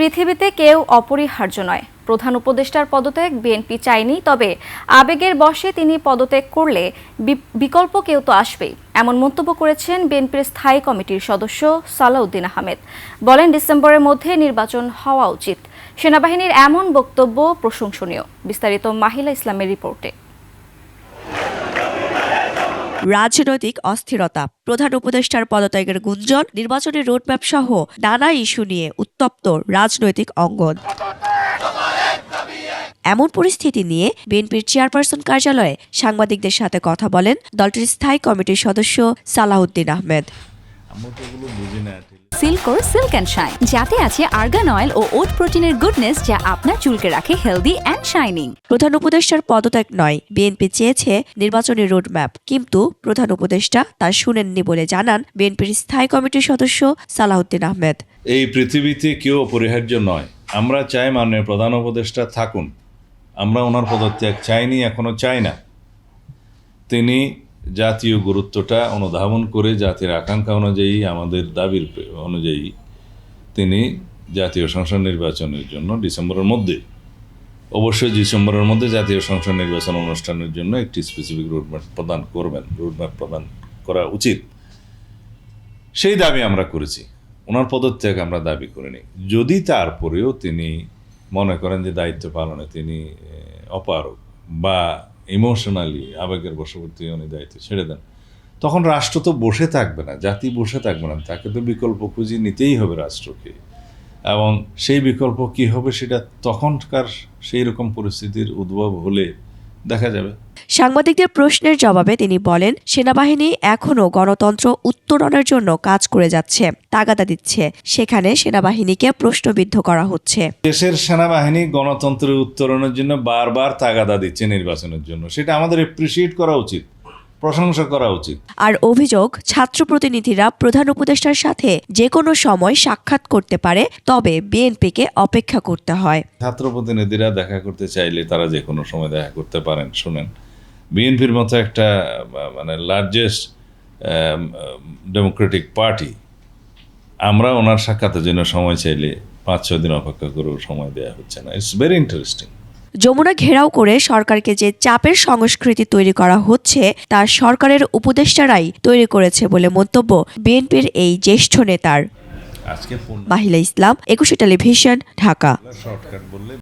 পৃথিবীতে কেউ অপরিহার্য নয়। প্রধান উপদেষ্টার পদত্যাগ বিএনপি চায়নি, তবে আবেগের বশে তিনি পদত্যাগ করলে বিকল্প কেউ তো আসবেই, এমন মন্তব্য করেছেন বিএনপির স্থায়ী কমিটির সদস্য সালাউদ্দিন আহমেদ। বলেন, ডিসেম্বরের মধ্যে নির্বাচন হওয়া উচিত। সেনাবাহিনীর এমন বক্তব্য প্রশংসনীয়। বিস্তারিত মাহিলা ইসলামের রিপোর্টে। রাজনৈতিক অস্থিরতা, প্রধান উপদেষ্টার পদত্যাগের গুঞ্জন, নির্বাচনের রোডম্যাপ সহ নানা ইস্যু নিয়ে উত্তপ্ত রাজনৈতিক অঙ্গন। এমন পরিস্থিতি নিয়ে বিএনপির চেয়ারপারসন কার্যালয়ে সাংবাদিকদের সাথে কথা বলেন দলটির স্থায়ী কমিটির সদস্য সালাউদ্দিন আহমেদ। সিল্কোর সিল্ক অ্যান্ড শাইন, যাতে আছে আর্গান অয়েল ও ওট প্রোটিনের গুডনেস, যা আপনার চুলকে রাখে হেলদি অ্যান্ড শাইনিং। প্রধান উপদেষ্টার পদত্যাগ নয়, বিএনপি চেয়েছে নির্বাচনী রোডম্যাপ, কিন্তু প্রধান উপদেষ্টা তা শুনেননি বলে জানান বিএনপির স্থায়ী কমিটির সদস্য সালাউদ্দিন আহমেদ। এই পৃথিবীতে কেউ অপরিহার্য নয়। আমরা চাই মাননীয় প্রধান উপদেষ্টা থাকুন। আমরা ওনার পদত্যাগ চাইনি, এখনো চাই না। তিনি জাতীয় গুরুত্বটা অনুধাবন করে জাতির আকাঙ্ক্ষা অনুযায়ী, আমাদের দাবির অনুযায়ী তিনি জাতীয় সংসদ নির্বাচনের জন্য ডিসেম্বরের মধ্যে জাতীয় সংসদ নির্বাচন অনুষ্ঠানের জন্য একটি স্পেসিফিক রোডম্যাপ প্রদান করবেন। রোডম্যাপ প্রদান করা উচিত, সেই দাবি আমরা করেছি। ওনার পদত্যাগ আমরা দাবি করিনি। যদি তারপরেও তিনি মনে করেন যে দায়িত্ব পালনে তিনি অপারগ বা ইমোশনালি আবেগের বশবর্তী উনি দায়িত্ব ছেড়ে দেন, তখন রাষ্ট্র তো বসে থাকবে না, জাতি বসে থাকবে না। তাকে তো বিকল্প খুঁজে নিতেই হবে রাষ্ট্রকে, এবং সেই বিকল্প কি হবে সেটা তখনকার সেই রকম পরিস্থিতির উদ্ভব হলে দেখা যাবে। সাংবাদিকদের প্রশ্নের জবাবে তিনি বলেন, সেনাবাহিনী এখনও গণতন্ত্র উত্তরণের জন্য কাজ করে যাচ্ছে, তাগাদা দিচ্ছে, সেখানে সেনাবাহিনীকে প্রশ্নবিদ্ধ করা হচ্ছে। দেশের সেনাবাহিনী গণতন্ত্রের উত্তরণের জন্য বারবার তাগাদা দিচ্ছে নির্বাচনের জন্য, সেটা আমাদের এপ্রিসিয়েট করা উচিত, প্রশংসা করা উচিত। আর অভিযোগ, ছাত্র প্রতিনিধিরা প্রধান উপদেষ্টার সাথে যে কোনো সময় সাক্ষাৎ করতে পারে, তবে বিএনপিকে অপেক্ষা করতে হয়। ছাত্র প্রতিনিধিরা দেখা করতে চাইলে তারা যে কোনো সময় দেখা করতে পারেন। শুনেন, বিএনপির মতো একটা লার্জেস্ট ডেমোক্রেটিক পার্টি, আমরা ওনার সাক্ষাতের জন্য সময় চাইলে 5-6 দিন অপেক্ষা করেও সময় দেওয়া হচ্ছে না। It's very interesting. যমুনা ঘেরাও করে সরকারকে যে চাপের সংস্কৃতি তৈরি করা হচ্ছে, তা সরকারের উপদেষ্টারাই তৈরি করেছে বলে মন্তব্য বিএনপির এই জ্যেষ্ঠ নেতার। আজকে মাহিলা ইসলাম, 21 টেলিভিশন, ঢাকা। শর্টকাট বললে